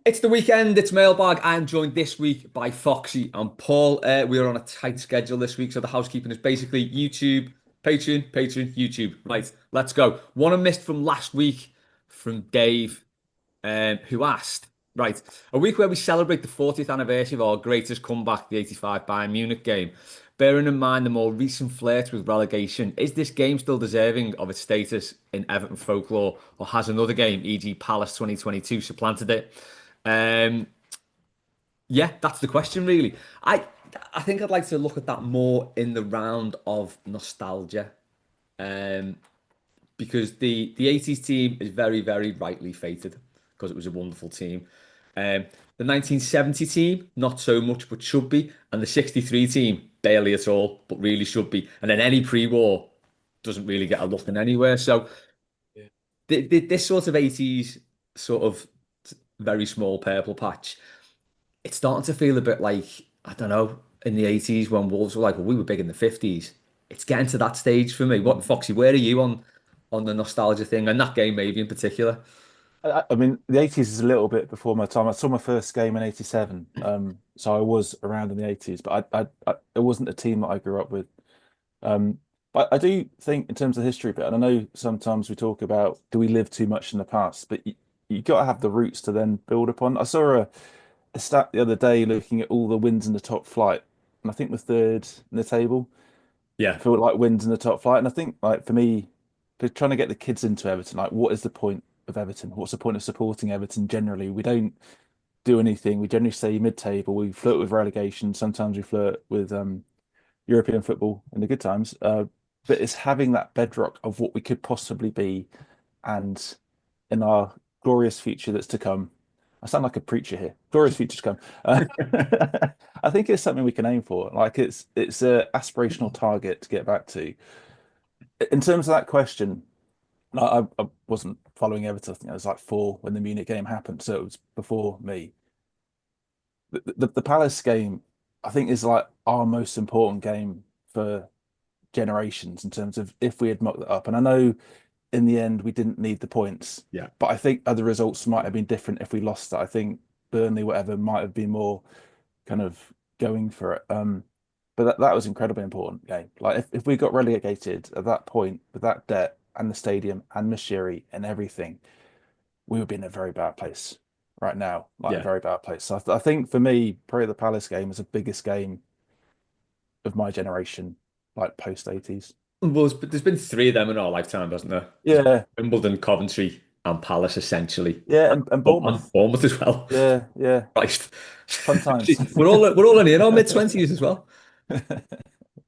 It's the weekend, it's Mailbag. I'm joined this week by Foxy and Paul. We are on a tight schedule this week, so the housekeeping is basically YouTube, Patreon, YouTube. Right, let's go. One I missed from last week from Dave, who asked, right, a week where we celebrate the 40th anniversary of our greatest comeback, the 85 Bayern Munich game. Bearing in mind the more recent flirts with relegation, is this game still deserving of its status in Everton folklore, or has another game, e.g. Palace 2022, supplanted it? Um, yeah, that's the question, really. I think I'd like to look at that more in the round of nostalgia, um, because the 80s team is very, very rightly fated because it was a wonderful team. The 1970 team, not so much, but should be, and the 63 team, barely at all, but really should be. And then any pre-war doesn't really get a look in anywhere. So Yeah. this sort of 80s sort of very small purple patch, it's starting to feel a bit like, I don't know, in the 80s when Wolves were like, well, we were big in the 50s. It's getting to that stage for me. What, Mm. Foxy, where are you on the nostalgia thing and that game maybe in particular? I mean, the 80s is a little bit before my time. I saw my first game in 87. So I was around in the 80s, but it wasn't a team that I grew up with. Um, but I do think in terms of the history bit, and I know sometimes we talk about do we live too much in the past, but you got to have the roots to then build upon. I saw a stat the other day looking at all the wins in the top flight, and I think we're third in the table Yeah, for like wins in the top flight. And I think like for me, for trying to get the kids into Everton, like what is the point of Everton? What's the point of supporting Everton generally? We don't do anything. We generally stay mid-table. We flirt with relegation. Sometimes we flirt with European football in the good times. But it's having that bedrock of what we could possibly be and in our glorious future that's to come. I sound like a preacher here. Glorious future to come. I think it's something we can aim for. Like it's a aspirational target to get back to. In terms of that question, I wasn't following Everton. I think I was like four when the Munich game happened, so it was before me. The Palace game, I think, is like our most important game for generations in terms of if we had mucked that up. And I know in the end we didn't need the points, yeah, but I think other results might have been different if we lost that. I think Burnley, whatever, might have been more kind of going for it. But that was incredibly important game. Like if we got relegated at that point with that debt and the stadium and Mashiri and everything, we would be in a very bad place right now, like a yeah. very bad place. So I think for me, probably the Palace game is the biggest game of my generation, like post 80s. Well, but there's been three of them in our lifetime, hasn't there? There's Yeah, Wimbledon, Coventry, and Palace, essentially, yeah, and, and and Bournemouth. Bournemouth as well. Yeah, yeah, Christ, fun times. we're all only in our mid-20s as well.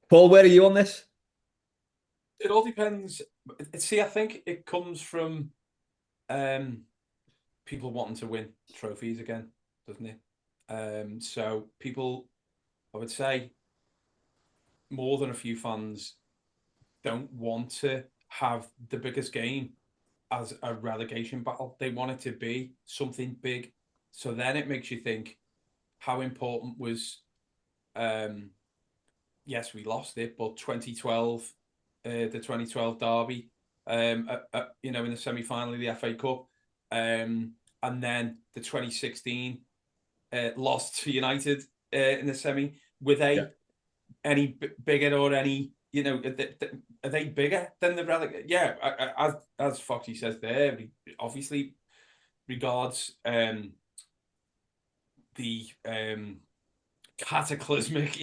Paul, where are you on this? It all depends. See, I think it comes from um, people wanting to win trophies again, doesn't it? So people, I would say, more than a few fans don't want to have the biggest game as a relegation battle. They want it to be something big. So then it makes you think, how important was yes, we lost it, but 2012, the 2012 derby, in the semi-final of the FA Cup, and then the 2016 lost to United in the semi. Were Yeah, they any bigger or any? Are they bigger than the relegation? Yeah, as Foxy says there, obviously regards the cataclysmic,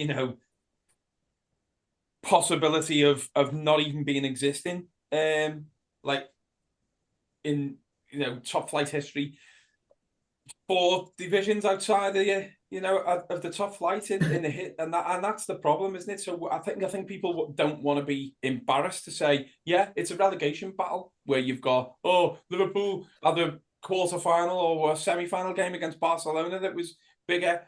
possibility of not even being existing, like in top flight history, four divisions outside of of the top flight in the hit, and that's the problem, isn't it? So I think people don't want to be embarrassed to say, yeah, it's a relegation battle where you've got Liverpool at the quarter final or a semi final game against Barcelona that was bigger,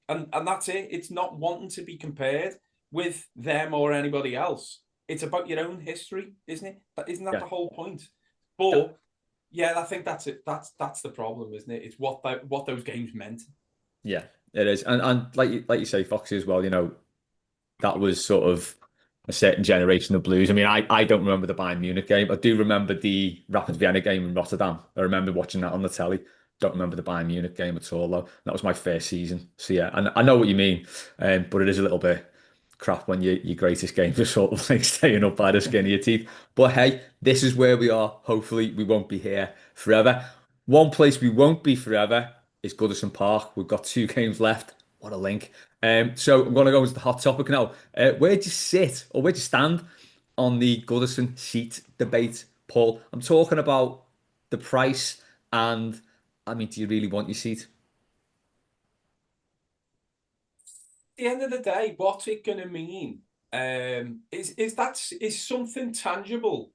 and that's it. It's not wanting to be compared with them or anybody else. It's about your own history, isn't it? Isn't that yeah. the whole point? That- But yeah, I think that's it. That's the problem, isn't it? It's what those games meant. Yeah, it is, and like you say, Foxy as well. That was sort of a certain generation of blues. I mean, I don't remember the Bayern Munich game. I do remember the Rapid Vienna game in Rotterdam. I remember watching that on the telly. don't remember the Bayern Munich game at all though. That was my first season. So yeah, I know what you mean, but it is a little bit crap when your greatest games are sort of like staying up by the skin of your teeth. But hey, this is where we are. Hopefully, we won't be here forever. One place we won't be forever is Goodison Park. We've got 2 games left. What a link. So I'm going to go into the hot topic now. Where'd you sit or where'd you stand on the Goodison seat debate, Paul? I'm talking about the price and, I mean, do you really want your seat? The end of the day, what's it going to mean? Is something tangible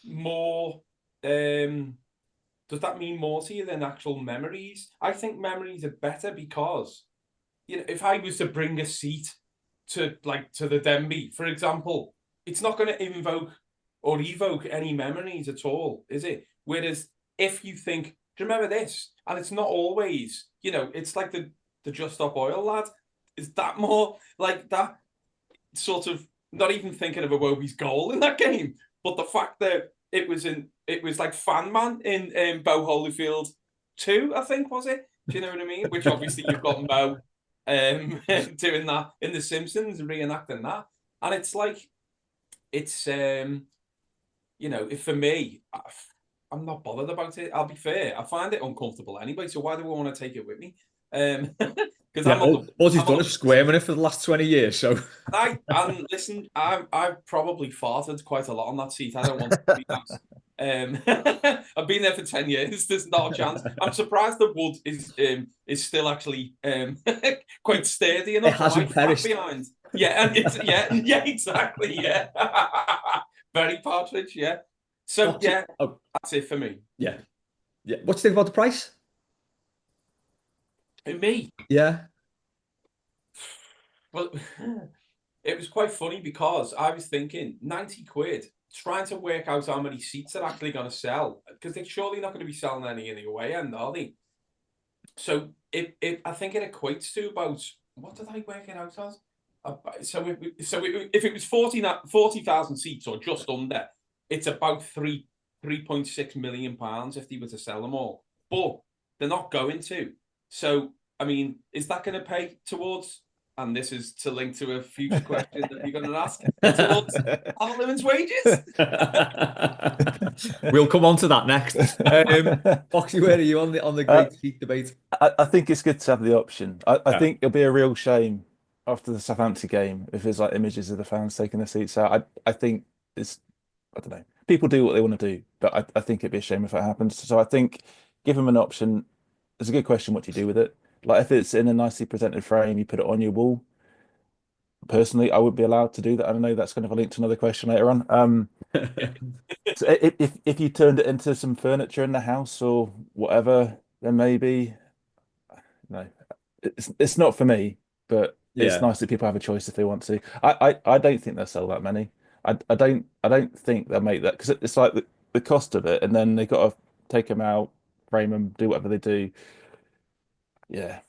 more? Does that mean more to you than actual memories? I think memories are better because, if I was to bring a seat to the Denby, for example, it's not going to invoke or evoke any memories at all, is it? Whereas if you think, do you remember this? And it's not always, it's like the Just Stop Oil lad. Is that more like that sort of not even thinking of Iwobi's goal in that game, but the fact that it was like Fan Man in Bo Holyfield 2, I think, was it? Do you know what I mean? Which obviously you've got Mo doing that in The Simpsons and reenacting that. And it's like, it's if for me, I'm not bothered about it. I'll be fair. I find it uncomfortable anyway. So why do I want to take it with me? Because Yeah, all he's done is squirming it for the last 20 years. So and listen, I've probably farted quite a lot on that seat. I don't want to be that. I've been there for 10 years. There's not a chance. I'm surprised the wood is still actually quite sturdy enough. It hasn't perished behind. Yeah, and it's yeah, exactly. Yeah, very partridge. Yeah. So that's it for me. Yeah. What do you think about the price? Me? Yeah. Well, it was quite funny because I was thinking 90 quid, trying to work out how many seats they're actually going to sell, because they're surely not going to be selling any in the away end, are they? So I think it equates to about, what did I work it out as? If it was 40,000 seats or just under, it's about 3.6 million pounds if they were to sell them all. But they're not going to. So, I mean, is that going to pay towards, and this is to link to a future question that you're going to ask, towards Calvert-Lewin's wages? We'll come on to that next. Foxy, where are you on the great seat debate? I think it's good to have the option. I think it'll be a real shame after the Southampton game if there's like images of the fans taking the seats out. I think I don't know. People do what they want to do, but I think it'd be a shame if it happens. So I think give them an option. It's a good question. What do you do with it? Like if it's in a nicely presented frame, you put it on your wall. Personally, I would be allowed to do that. I don't know. That's kind of a link to another question later on. So if you turned it into some furniture in the house or whatever, then maybe no. It's not for me, but it's nice that people have a choice if they want to. I don't think they'll sell that many. I don't think they'll make that because it's like the cost of it, and then they got to take them out, frame them, do whatever they do. Yeah.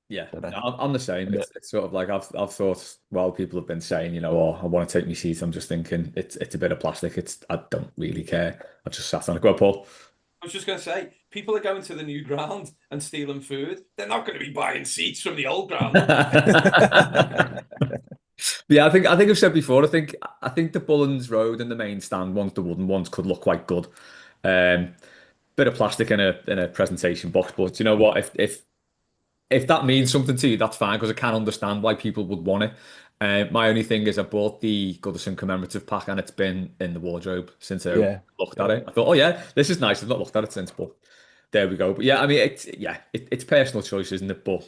Yeah, I'm the same. It's sort of like I've thought while people have been saying, oh, I want to take my seat. I'm just thinking it's a bit of plastic. I don't really care. I just sat on it. Go on, Paul. I was just going to say, people are going to the new ground and stealing food. They're not going to be buying seats from the old ground. Yeah, I think I've said before. I think the Bullens Road and the main stand ones, the wooden ones, could look quite good. Bit of plastic in a presentation box, but you know what? If that means something to you, that's fine because I can understand why people would want it. My only thing is I bought the Goodison commemorative pack and it's been in the wardrobe since I looked at it. I thought, oh yeah, this is nice. I've not looked at it since, but there we go. But yeah, I mean, it's personal choice, isn't it? But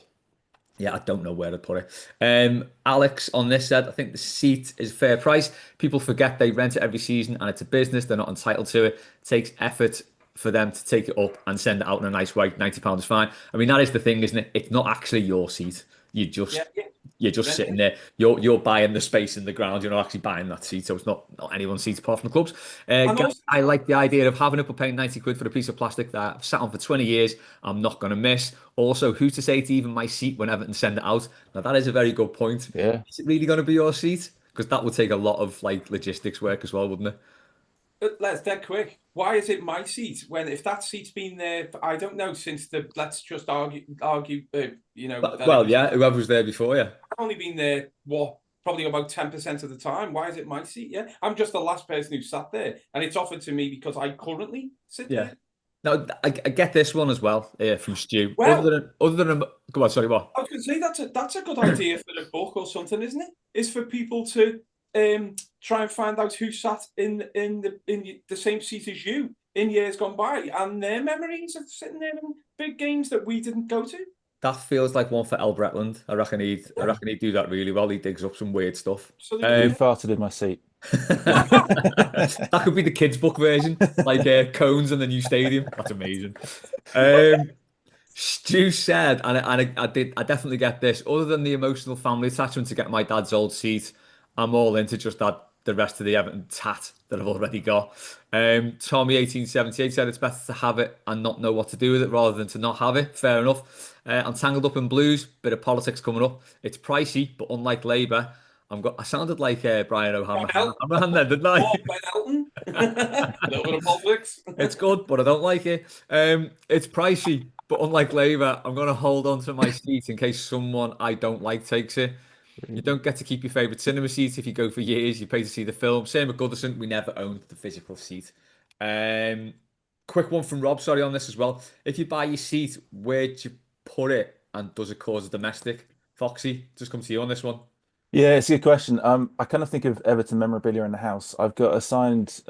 yeah, I don't know where to put it. Alex on this said, I think the seat is a fair price. People forget they rent it every season and it's a business. They're not entitled to it. It takes effort for them to take it up and send it out in a nice way. £90 is fine. I mean, that is the thing, isn't it? It's not actually your seat. You're just sitting there. You're buying the space in the ground. You're not actually buying that seat. So it's not anyone's seat apart from the clubs. I like the idea of having it but paying 90 quid for a piece of plastic that I've sat on for 20 years. I'm not going to miss. Also, who's to say to even my seat when Everton send it out? Now, that is a very good point. Yeah. Is it really going to be your seat? Because that would take a lot of like logistics work as well, wouldn't it? let's dead quick. Why is it my seat when if that seat's been there? I don't know since the. Let's just argue. That it Well, was yeah, whoever was there before you. only been there. What? Probably about 10% of the time. Why is it my seat? Yeah, I'm just the last person who sat there, and it's offered to me because I currently sit Yeah. there. Now, I get this one as well from Stu. Well, Other than go on, sorry, what? I was going to say that's a good idea for a book or something, isn't it? Is for people to try and find out who sat in the same seat as you in years gone by and their memories of sitting there in big games that we didn't go to. That feels like one for El Bretland. I Yeah, reckon he'd do that really well. He digs up some weird stuff. absolutely. Who Yeah. farted in my seat? That could be the kids' book version, like Cones and the new stadium. That's amazing. Um, Stu said, I definitely get this. Other than the emotional family attachment to get my dad's old seat, I'm all into just that the rest of the Everton tat that I've already got. Tommy 1878 said it's better to have it and not know what to do with it rather than to not have it. Fair enough. I'm tangled up in blues. Bit of politics coming up. It's pricey, but unlike Labour, I sounded like Brian O'Hanrahan Well, then, didn't I? or Ben Elton. A little bit of politics. It's good, but I don't like it. It's pricey, but unlike Labour, I'm going to hold on to my seat in case someone I don't like takes it. You don't get to keep your favourite cinema seat if you go for years. You pay to see the film. Same with Goodison. We never owned the physical seat. Um, quick one from Rob. Sorry on this as well. If you buy your seat, where'd you put it, and does it cause a domestic? Foxy, just come to you on this one. Yeah, it's a good question. I kind of think of Everton memorabilia in the house. I've got a signed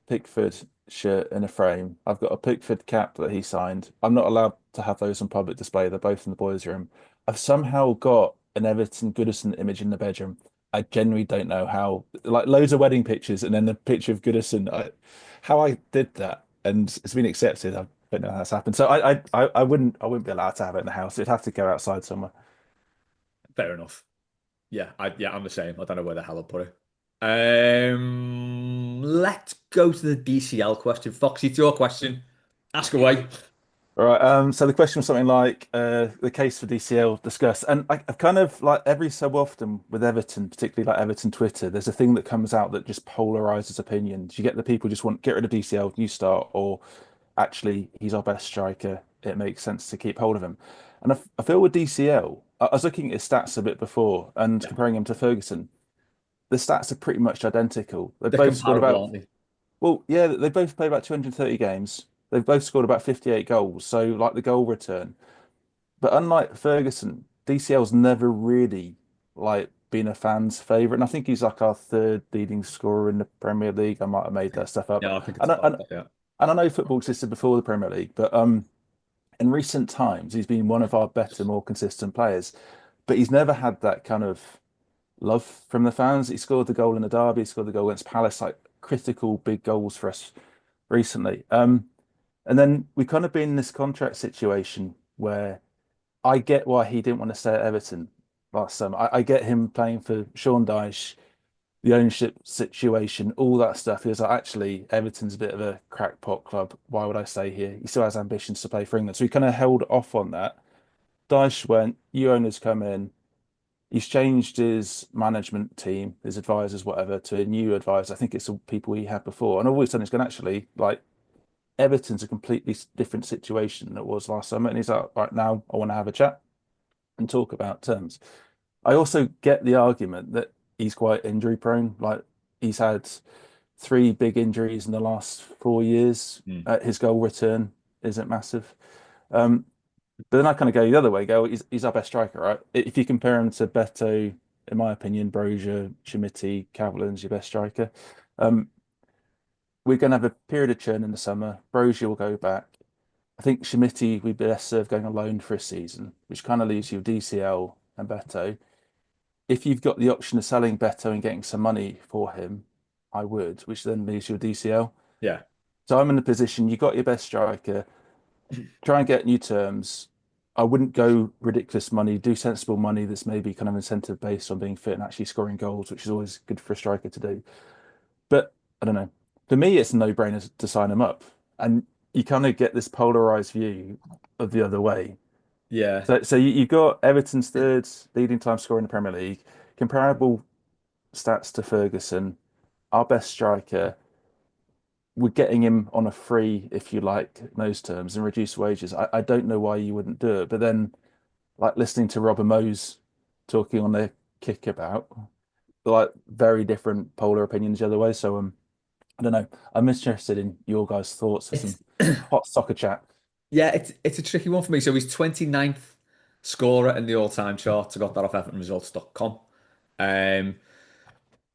Pickford shirt in a frame. I've got a Pickford cap that he signed. I'm not allowed to have those on public display. They're both in the boys' room. I've somehow got an Everton Goodison image in the bedroom. I genuinely don't know how. Like loads of wedding pictures and then a picture of Goodison. How I did that, and it's been accepted. I don't know how that's happened. So I wouldn't be allowed to have it in the house. It'd have to go outside somewhere. Fair enough. Yeah, I'm the same. I don't know where the hell I put it. Let's go to the DCL question. Foxy, it's your question. Ask away. All right. So the question was something like the case for DCL discussed, and I've kind of like every so often with Everton, particularly like Everton Twitter, there's a thing that comes out that just polarizes opinions. You get the people just want get rid of DCL, new start, or actually he's our best striker. It makes sense to keep hold of him. And I feel with DCL, I was looking at his stats a bit before and Yeah, comparing him to Ferguson. The stats are pretty much identical. They've they're both scored comparable, about aren't they? well, yeah, they both played about 230 games. They've both scored about 58 goals. So, like the goal return. But unlike Ferguson, DCL's never really like been a fan's favourite. And I think he's like our third leading scorer in the Premier League. I might have made that stuff up. Yeah, I think it's And I, about and, that. Yeah, and I know football existed before the Premier League, but in recent times, he's been one of our better, more consistent players. But he's never had that kind of love from the fans. He scored the goal in the derby, he scored the goal against Palace, like critical big goals for us recently. And then we kind of been in this contract situation where I get why he didn't want to stay at Everton last summer. I get him playing for Sean Dyche, the ownership situation, all that stuff. He was like, actually, Everton's a bit of a crackpot club. Why would I stay here? He still has ambitions to play for England. So he kind of held off on that. Dyche went, you owners come in. He's changed his management team, his advisors, whatever, to a new advisor. I think it's the people he had before. And all of a sudden, it's going to actually, like, Everton's a completely different situation than it was last summer. And he's like, right now, I want to have a chat and talk about terms. I also get the argument that he's quite injury prone. Like he's had three big injuries in the last 4 years. Mm. His goal return isn't massive. Um, but then I kind of go the other way, he's our best striker, right? If you compare him to Beto, in my opinion, Brozier, Chimiti, Calvert-Lewin's your best striker. Um, we're going to have a period of churn in the summer. Brozier will go back. I think Chimiti we'd be best served going alone for a season, which kind of leaves you with DCL and Beto. If you've got the option of selling Beto and getting some money for him, I would, which then leaves you with DCL. Yeah, So I'm in the position, you got your best striker, try and get new terms. I wouldn't go ridiculous money, do sensible money that's maybe kind of incentive based on being fit and actually scoring goals, which is always good for a striker to do. But I don't know. For me, it's a no-brainer to sign him up. And you kind of get this polarized view of the other way. yeah. So you've got Everton's third leading time scorer in the Premier League, comparable stats to Ferguson, our best striker. we're getting him on a free, if you like, in those terms, and reduced wages. I don't know why you wouldn't do it. But then, like listening to Robin Mose talking on their kick about, like very different polar opinions the other way. So I don't know. I'm interested in your guys' thoughts for some It's hot soccer chat. yeah, it's a tricky one for me. So he's 29th scorer in the all-time charts. I got that off EvertonResults.com. Um,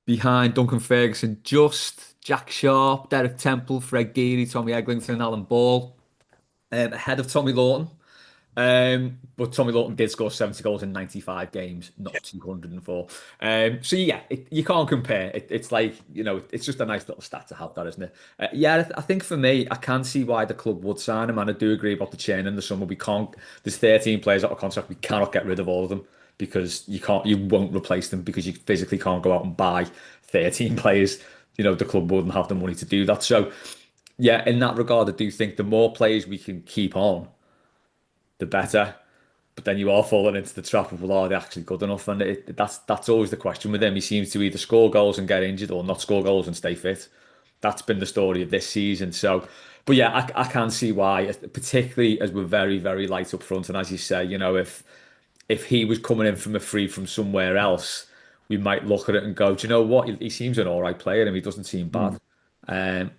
behind Duncan Ferguson, just Jack Sharp, Derek Temple, Fred Geary, Tommy Eglinton, and Alan Ball. Ahead of Tommy Lawton. But Tommy Lawton did score 70 goals in 95 games, not 204. So yeah, you can't compare. It's like, it's just a nice little stat to have that, isn't it? Yeah, I think for me, I can see why the club would sign him, and I do agree about the chain in the summer. We can't, there's 13 players out of contract. We cannot get rid of all of them because you won't replace them because you physically can't go out and buy 13 players. The club wouldn't have the money to do that. So yeah, in that regard, I do think the more players we can keep on, the better. But then you are falling into the trap of, well, are they actually good enough? And that's always the question with him. He seems to either score goals and get injured or not score goals and stay fit. That's been the story of this season. So, but yeah, I can see why, particularly as we're very, very light up front. And as you say, if he was coming in from a free from somewhere else, we might look at it and go, do you know what? He seems an all right player and he doesn't seem bad. Mm. And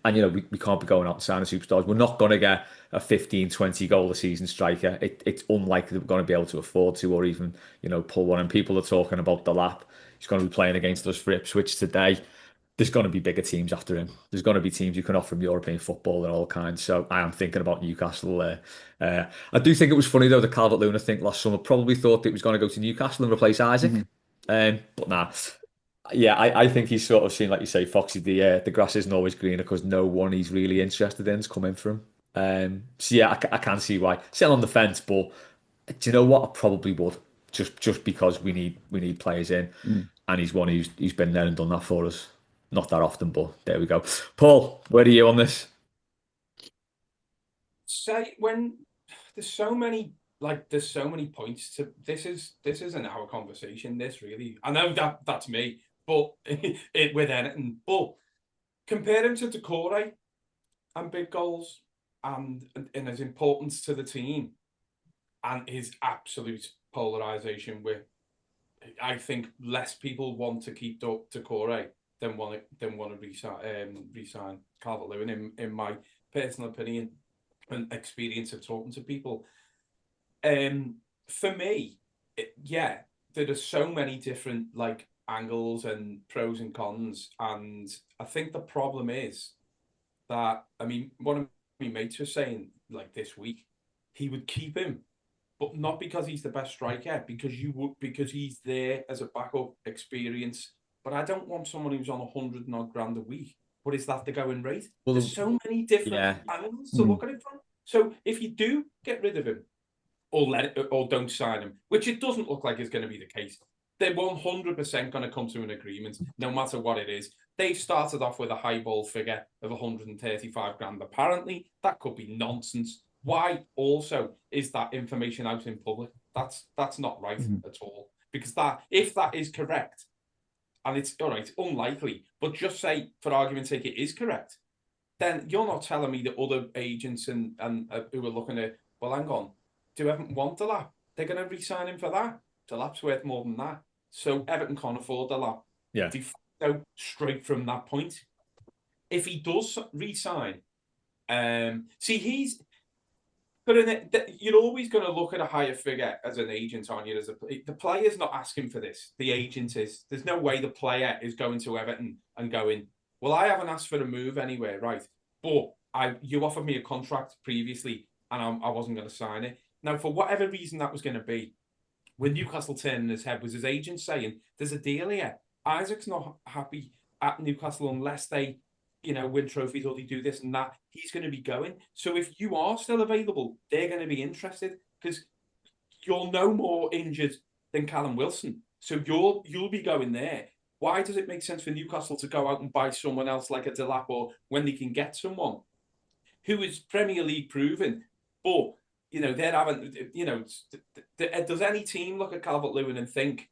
we can't be going out and signing superstars. We're not going to get a 15, 20 goal a season striker. It's unlikely that we're going to be able to afford to, or even, pull one. And people are talking about the lap. He's going to be playing against us for Ipswich today. There's going to be bigger teams after him. There's going to be teams who can offer him European football and all kinds. So I am thinking about Newcastle there. I do think it was funny though, the Calvert-Lewin, I think last summer probably thought it was going to go to Newcastle and replace Isaac. Mhm. But nah. Yeah, I think he's sort of seen, like you say, Foxy, the grass isn't always greener because no one he's really interested in is coming for him. So yeah, I can see why. Still on the fence, but do you know what? I probably would just because we need players in, Mm. and he's one who's been there and done that for us. Not that often, but there we go. Paul, where are you on this? Say when there's so many points to this is an hour conversation. This really, I know that's me, but it with anything. But compare him to Decore and big goals and his importance to the team and his absolute polarization with I think less people want to keep Decore than want to resign Calvert-Lewin in my personal opinion and experience of talking to people. For me, yeah, there are so many different like angles and pros and cons, and I think the problem is that one of my mates was saying like this week he would keep him, but not because he's the best striker, because he's there as a backup experience. But I don't want someone who's on 100 and odd grand a week. But is that the going rate? Well, There's so many different yeah, angles to Mm. look at it from. So if you do get rid of him or don't sign him, which it doesn't look like is going to be the case, they're 100% going to come to an agreement, no matter what it is. They've started off with a highball figure of 135 grand. Apparently, that could be nonsense. Why also is that information out in public? That's not right Mhm. at all. Because if that is correct, and it's all right, unlikely, but just say for argument's sake it is correct, then you're not telling me that other agents and who are looking at, well, hang on, do Everton want Delap? They're going to re-sign him for that. Delap's worth more than that. So Everton can't afford Delap. yeah. De facto, straight from that point. If he does re-sign, see, you're always going to look at a higher figure as an agent, aren't you? The player's not asking for this. The agent is. There's no way the player is going to Everton and going, well, I haven't asked for a move anywhere, right? But you offered me a contract previously and I wasn't going to sign it. Now, for whatever reason that was going to be, when Newcastle turned in his head, was his agent saying, there's a deal here. Isaac's not happy at Newcastle unless they win trophies or they do this and that. He's going to be going. So if you are still available, they're going to be interested because you're no more injured than Callum Wilson. So you'll be going there. Why does it make sense for Newcastle to go out and buy someone else like a Delap, or when they can get someone who is Premier League proven, but they're having, does any team look at Calvert-Lewin and think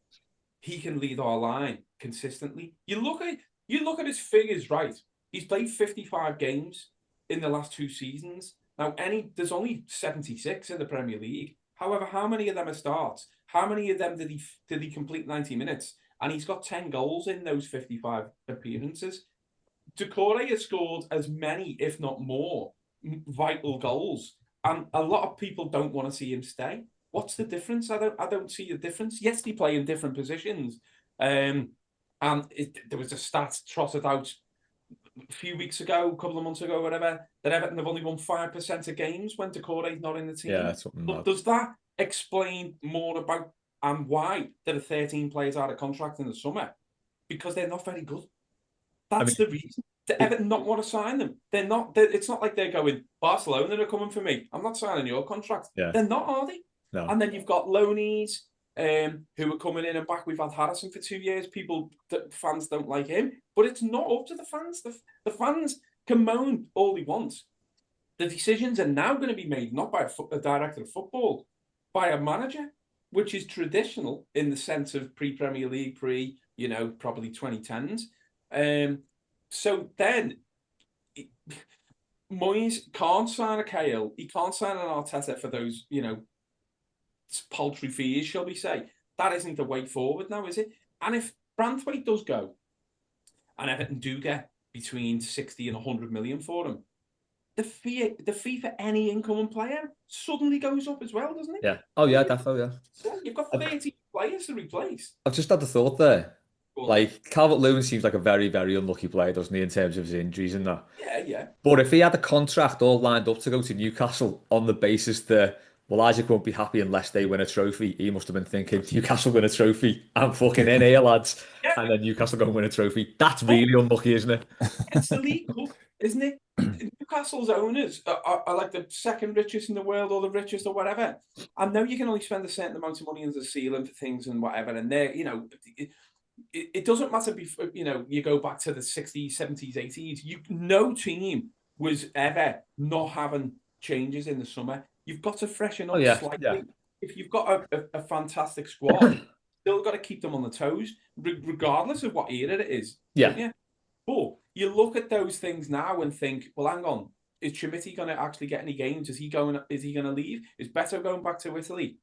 he can lead our line consistently? You look at his figures, right? He's played 55 games in the last 2 seasons. Now, there's only 76 in the Premier League. However, how many of them are starts? How many of them did he complete 90 minutes? And he's got 10 goals in those 55 appearances. Doucouré has scored as many, if not more, vital goals. And a lot of people don't want to see him stay. What's the difference? I don't see a difference. Yes, they play in different positions. And there was a stat trotted out a few weeks ago, a couple of months ago, whatever, that Everton have only won 5% of games when Doucouré's not in the team. Yeah, that's something. But does that explain more about and why there are 13 players out of contract in the summer? Because they're not very good. That's the reason. Everton not want to sign them. They're not. It's not like they're going, Barcelona are coming for me. I'm not signing your contract. Yeah. They're not, are they? No. And then you've got loanies who are coming in and back. We've had Harrison for 2 years. Fans don't like him. But it's not up to the fans. The fans can moan all they want. The decisions are now going to be made not by a director of football, by a manager, which is traditional in the sense of pre-Premier League, probably 2010s. So then, Moyes can't sign a Cahill. He can't sign an Arteta for those, paltry fees, shall we say. That isn't the way forward now, is it? And if Branthwaite does go, and Everton do get between 60 and 100 million for him, the fee for any incoming player suddenly goes up as well, doesn't it? Yeah. Oh, yeah, definitely, yeah. So you've got 30 players to replace. I've just had the thought there. Like, Calvert-Lewin seems like a very, very unlucky player, doesn't he, in terms of his injuries and that? Yeah. But if he had a contract all lined up to go to Newcastle on the basis that, well, Isaac won't be happy unless they win a trophy, he must have been thinking, Newcastle win a trophy, I'm fucking in here, lads. Yeah. And then Newcastle go and win a trophy. That's really unlucky, isn't it? It's the League Cup, isn't it? Newcastle's owners are like the second richest in the world or the richest or whatever. I know you can only spend a certain amount of money as a ceiling for things and whatever. And they're, it doesn't matter, you go back to the 60s, 70s, 80s. No team was ever not having changes in the summer. You've got to freshen up slightly. Yeah. If you've got a fantastic squad, still got to keep them on the toes, regardless of what era it is. Yeah. But you look at those things now and think, well, hang on, is Chimiti going to actually get any games? Is he going to leave? Is Beto going back to Italy?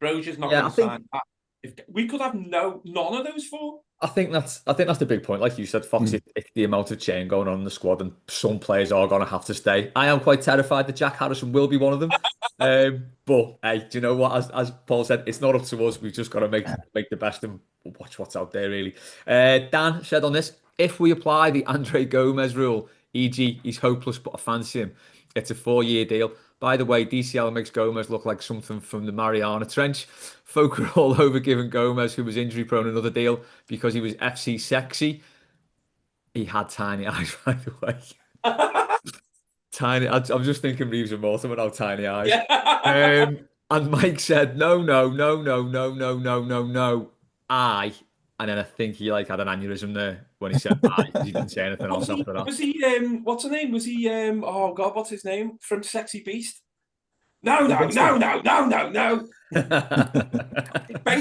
Brozia's not going to sign that. If we could have none of those four. I think that's the big point. Like you said, Foxy, the amount of change going on in the squad, and some players are going to have to stay. I am quite terrified that Jack Harrison will be one of them. But hey, do you know what? As Paul said, it's not up to us. We've just got to make the best and watch what's out there, really. Dan said on this, if we apply the Andre Gomez rule, e.g., he's hopeless but I fancy him, it's a 4-year deal. By the way, DCL makes Gomez look like something from the Mariana Trench. Folk are all over giving Gomez, who was injury prone, another deal because he was FC sexy. He had tiny eyes, by the way. Tiny. I'm just thinking Reeves and Mortimer now, tiny eyes. Yeah. And Mike said, no. And then I think he had an aneurysm there when he said I, because he didn't say anything else after that. Was he, what's her name? Was he, oh God, what's his name? From Sexy Beast? No. Ben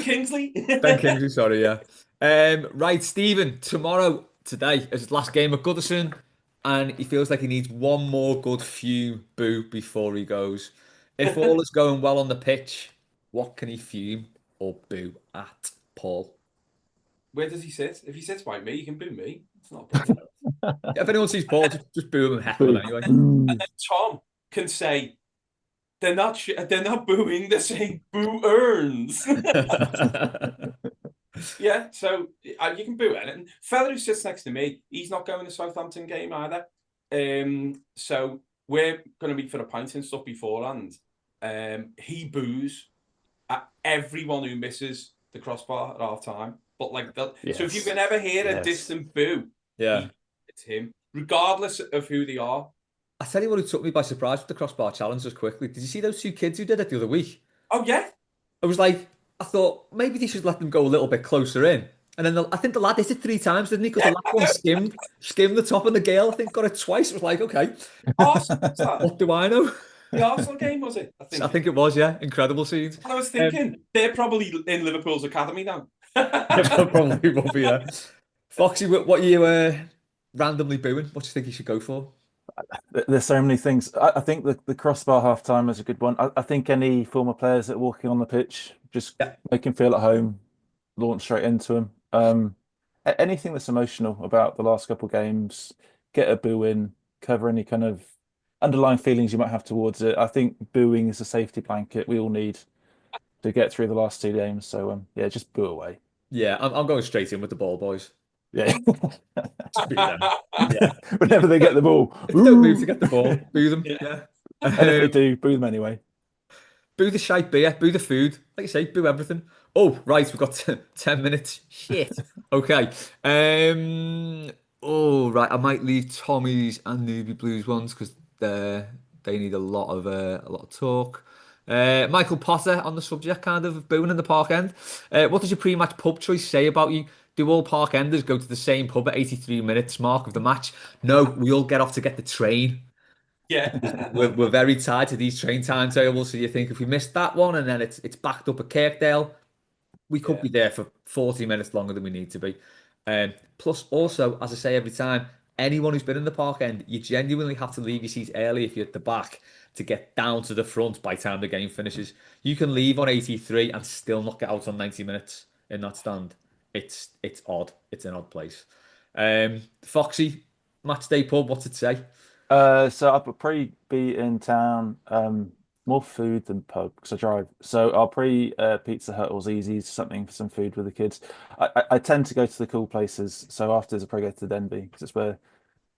Kingsley. Ben Kingsley, sorry, yeah. Right, Stephen, today is his last game at Goodison, and he feels like he needs one more good fume boo before he goes. If all is going well on the pitch, what can he fume or boo at, Paul? Where does he sit? If he sits by me, you can boo me. It's not a problem. If anyone sees Paul, just boo him and heckle him anyway. And then Tom can say, they're not booing, they're saying boo earns. Yeah, so you can boo anything. Fella who sits next to me, he's not going to Southampton game either. So we're going to meet for a pint and stuff beforehand. He boos at everyone who misses the crossbar at half time. But like that, yes. So if you can ever hear a distant boo, it's him, regardless of who they are. I tell you what, who took me by surprise with the crossbar challenge just quickly. Did you see those 2 kids who did it the other week? Oh yeah. I thought maybe they should let them go a little bit closer in. And then I think the lad hit it 3 times, didn't he? Because the last one skimmed the top, and the girl, I think, got it twice. It was like, okay, what do I know? The Arsenal game, was it? I think it was, yeah. Incredible scenes. And I was thinking, they're probably in Liverpool's academy now. Probably will be, yeah. Foxy, what you randomly booing. What do you think he should go for? There's so many things. I think the crossbar half time is a good one. I think any former players that are walking on the pitch, just Yeah, make him feel at home, launch straight into him. Anything that's emotional about the last couple of games, get a boo in, cover any kind of underlying feelings you might have towards it. I think booing is a safety blanket we all need to get through the last two games. So yeah, just boo away. yeah, I'm going straight in with the ball boys. Yeah. Just boo them. Yeah, Whenever they get the ball, if they don't move to ooh. get the ball, boo them. Yeah. Yeah. And if they do, boo them anyway. Boo the shite beer, boo the food. Like you say, boo everything. Oh, right, we've got 10 minutes. Shit. Okay. Oh, right. I might leave Tommy's and Newbie Blues ones because they need a lot of talk. Michael Potter on the subject kind of booing in the Park End. What does your pre-match pub choice say about you? Do all Park Enders go to the same pub at 83 minutes mark of the match? No, we all get off to get the train. Yeah. We're very tied to these train timetables, so you think if we missed that one and then it's backed up at Kirkdale, we could Yeah. be there for 40 minutes longer than we need to be. Plus, also, as I say every time, anyone who's been in the Park End, you genuinely have to leave your seat early if you're at the back to get down to the front by the time the game finishes. You can leave on 83 and still not get out on 90 minutes in that stand. It's odd. It's an odd place. Foxy, match day pub, what's it say? So I'll probably be in town. More food than pub because I drive. So I'll pre Pizza Hut or Zzz's, something for some food with the kids. I tend to go to the cool places. So afterwards, I probably go to the Denby because it's where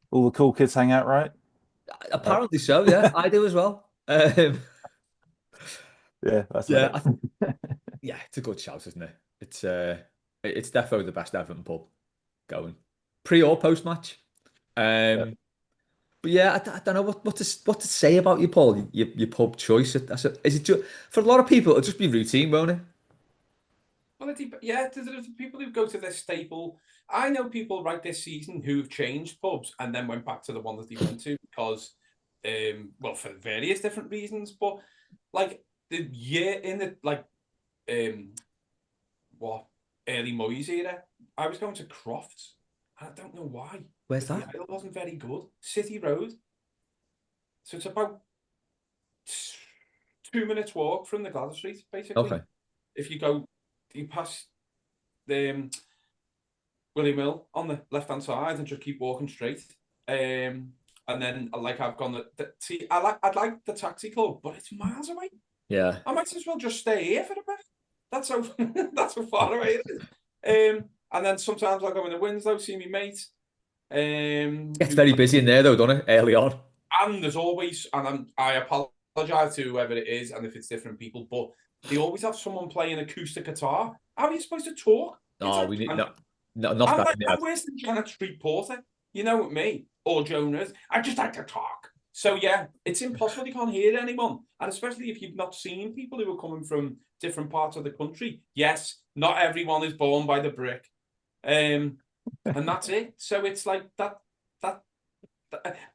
all the cool kids hang out, right? Uh, Apparently so, yeah. I do as well. yeah, that's about Yeah, it. yeah, it's a good shout, isn't it? It's definitely the best Everton pub going. Pre or post match. Yeah. Um, but yeah, I don't know what to say about you, Paul. Your pub choice. Is it just for a lot of people? It'll just be routine, won't it? Well, yeah, there's people who go to their staple. I know people right this season who've changed pubs and then went back to the one that they went to because, well, for various different reasons. But like the year in the um, what early Moyes era, I was going to Crofts. And I don't know why, Where's because the that? aisle wasn't very good. City Road, so it's about 2 minutes walk from the Gladys Street, basically. Okay. If you pass the Willie Mill on the left hand side and just keep walking straight. And then like I've gone see, I'd like the taxi club, but it's miles away. Yeah. I might as well just stay here for a bit. That's so that's so far away it is. And then sometimes I'll go in the Winslow, see me mate. Gets very busy in there though, doesn't it? Early on. And there's always, and I apologize to whoever it is, and if it's different people, but they always have someone playing acoustic guitar. How are you supposed to talk? Oh, we need not I'm that like, in the I'm ad. worse than Janet Street Porter. You know what me or Jonas. I just like to talk. So yeah, it's impossible. You can't hear anyone, and especially if you've not seen people who are coming from different parts of the country. Yes, not everyone is born by the brick, and that's it. So it's like that.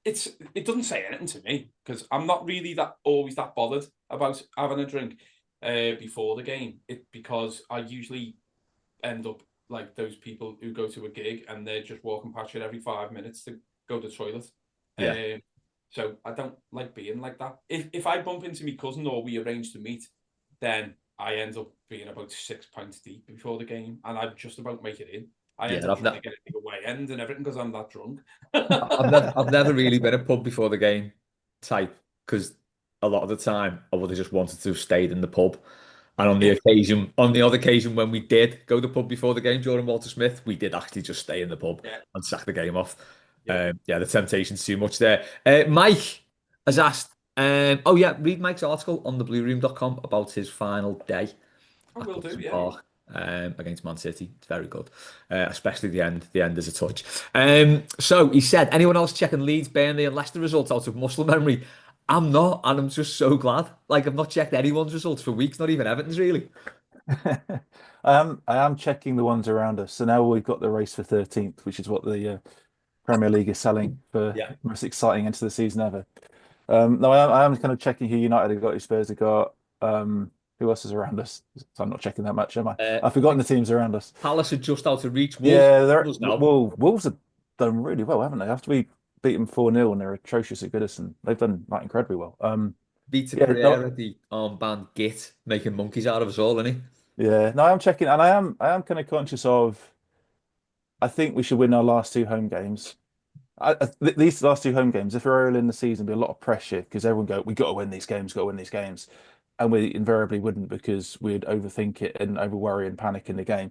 It doesn't say anything to me because I'm not really always that bothered about having a drink before the game. Because I usually end up like those people who go to a gig and they're just walking past you every 5 minutes to go to the toilet. Yeah. So I don't like being like that. If I bump into my cousin or we arrange to meet, then I end up being about 6 pints deep before the game, and I just about make it in. I Yeah, end up trying to get it to the way end and everything because I'm that drunk. I've never really been a pub before the game type because a lot of the time I would have just wanted to have stayed in the pub. And on the odd occasion when we did go to the pub before the game during Walter Smith, we did actually just stay in the pub Yeah, and sack the game off. yeah. Yeah, the temptation's too much there. Mike has asked, oh yeah, read Mike's article on theblueroom.com about his final day I at will do. Goodison Yeah. Park against Man City. It's very good, especially the end. The end is a touch. So he said, anyone else checking Leeds, Burnley, and Leicester results out of muscle memory? I'm not, and I'm just so glad. Like I've not checked anyone's results for weeks, not even Everton's really. I am checking the ones around us. So now we've got the race for 13th, which is what the Premier League is selling for Yeah. most exciting end of the season ever. No, I am kind of checking who United have got, who Spurs have got, who else is around us. So I'm not checking that much, am I? Uh, I've forgotten the teams around us. Palace are just out of reach. Wolves Yeah, they're us now. Wolves are done really well, haven't they? After we beat them 4-0 and they're atrocious at Goodison, they've done like incredibly well. Vita Yeah, no, Pereira, the armband git, making monkeys out of us all, isn't he? yeah, no, I'm checking, and I am kind of conscious of. I think we should win our last two home games. These last two home games, if we're early in the season, there'll be a lot of pressure because everyone go, we got to win these games, got to win these games, and we invariably wouldn't because we'd overthink it and over worry and panic in the game.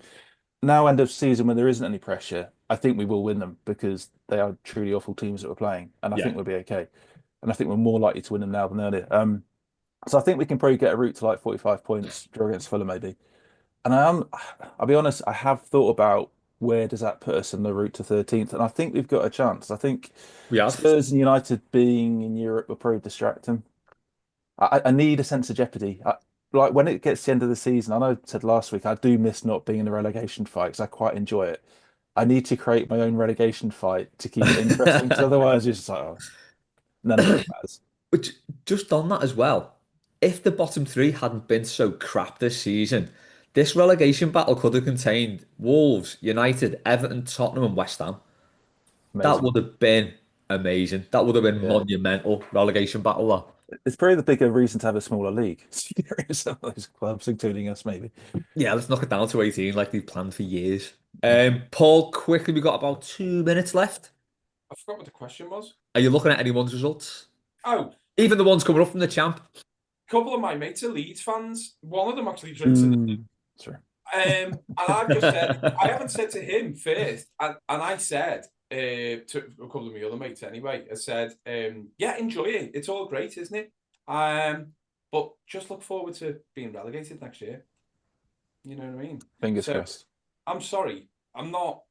Now, end of season when there isn't any pressure, I think we will win them because they are truly awful teams that we're playing, and I think Yeah. we'll be okay. And I think we're more likely to win them now than earlier. So I think we can probably get a route to like 45 points, draw against Fulham maybe. And I'll be honest, I have thought about where does that put us in the route to 13th, and I think we've got a chance. I think We have. Spurs and United being in Europe will probably distract them. I need a sense of jeopardy. Like when it gets to the end of the season, I know I said last week I do miss not being in the relegation fight because I quite enjoy it. I need to create my own relegation fight to keep it interesting because otherwise it's just like oh, none of it matters. But just on that as well, if the bottom three hadn't been so crap this season, this relegation battle could have contained Wolves, United, Everton, Tottenham, and West Ham. That Amazing. would have been amazing. That would have been Yeah. monumental relegation battle. That. It's probably the bigger reason to have a smaller league. There is some of those clubs, including us, maybe. Yeah, let's knock it down to 18 like they've planned for years. Paul, quickly, we got about 2 minutes left. I forgot what the question was. Are you looking at anyone's results? Oh, Even the ones coming up from the champ? a couple of my mates are Leeds fans. One of them actually drinks in the Sorry. and I've just said, I haven't said to him first, and I said to a couple of my other mates anyway, I said, yeah, enjoy it. It's all great, isn't it? But just look forward to being relegated next year. You know what I mean? Fingers So crossed. I'm sorry. I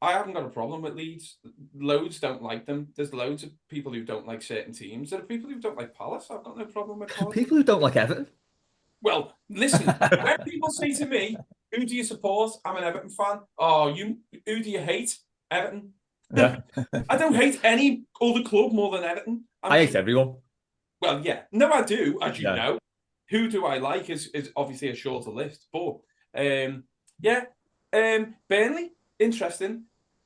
haven't got a problem with Leeds. Loads don't like them. There's loads of people who don't like certain teams. There are people who don't like Palace. I've got no problem with Palace. People who don't like Everton. Well, listen, when people say to me, who do you support? I'm an Everton fan. Oh, who do you hate? Everton. Yeah. I don't hate any other club more than Everton. I hate everyone. Well, yeah. No, I do, as you Yeah. know. Who do I like is obviously a shorter list. But yeah. Burnley, interesting.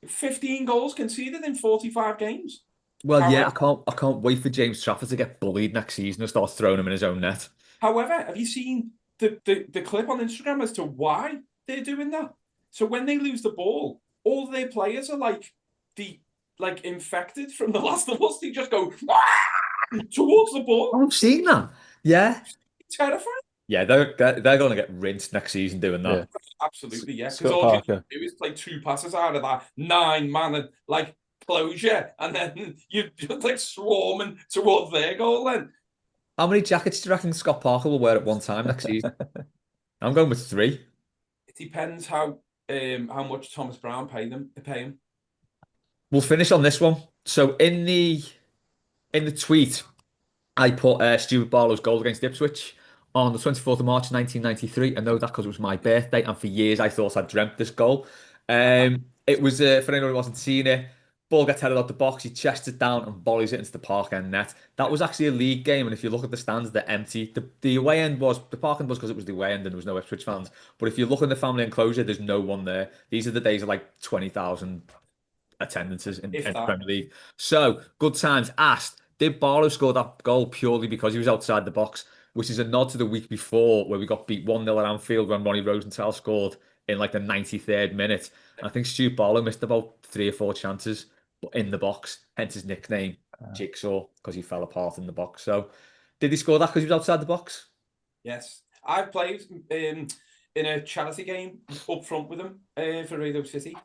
15 goals conceded in 45 games. Well, yeah, However, I can't wait for James Trafford to get bullied next season and start throwing him in his own net. have you seen the clip on Instagram as to why they're doing that? So when they lose the ball, all their players are like infected from The Last of Us. They just go towards the ball. Oh, I've seen that. Yeah. Terrifying. Yeah, they're going to get rinsed next season doing that. Yeah. Absolutely, yeah. Because Scott all you Parker. do is play 2 passes out of that 9-man and like closure, and then you're just like swarming towards their goal. Then How many jackets do you reckon Scott Parker will wear at one time next season? I'm going with 3. it depends how much Thomas Brown pay him. We'll finish on this one. So in the tweet, I put Stuart Barlow's goal against Ipswich on the 24th of March 1993. I know that because it was my birthday, and for years I thought I dreamt this goal. It was for anyone who wasn't seeing it. Ball gets headed out the box, he chests it down and volleys it into the park end net. That was actually a league game, and if you look at the stands, they're empty. The away end was the park end was because it was the away end and there was no Ipswich fans. But if you look in the family enclosure, there's no one there. These are the days of like 20,000 attendances in If that. Premier League. So, good times asked, did Barlow score that goal purely because he was outside the box, which is a nod to the week before where we got beat 1-0 at Anfield when Ronnie Rosenthal scored in like the 93rd minute. And I think Stuart Barlow missed about 3 or 4 chances in the box, hence his nickname, Jigsaw, because he fell apart in the box. So, did he score that because he was outside the box? Yes, I've played in a charity game up front with him for Radio City.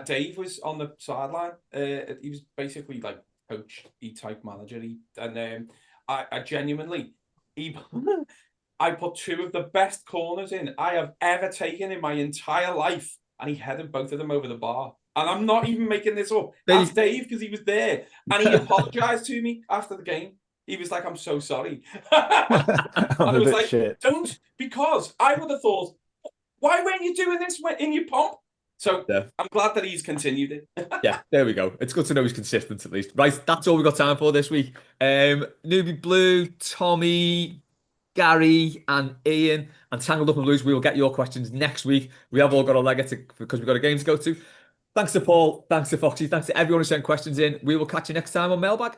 Dave was on the sideline. He was basically like coach type manager. I genuinely I put 2 of the best corners in I have ever taken in my entire life, and he headed both of them over the bar. And I'm not even making this up. Ask Dave because he was there, and he apologized to me after the game. He was like, "I'm so sorry." And I was like, shit. "Don't," because I would have thought, "Why weren't you doing this in your pomp?" So Yeah. I'm glad that he's continued it. Yeah, there we go. It's good to know he's consistent at least. Right, that's all we've got time for this week. Newbie Blue, Tommy, Gary, and Ian, and Tangled Up and Blues. We will get your questions next week. We have all got a leg to because we've got a game to go to. Thanks to Paul. Thanks to Foxy. Thanks to everyone who sent questions in. We will catch you next time on Mailbag.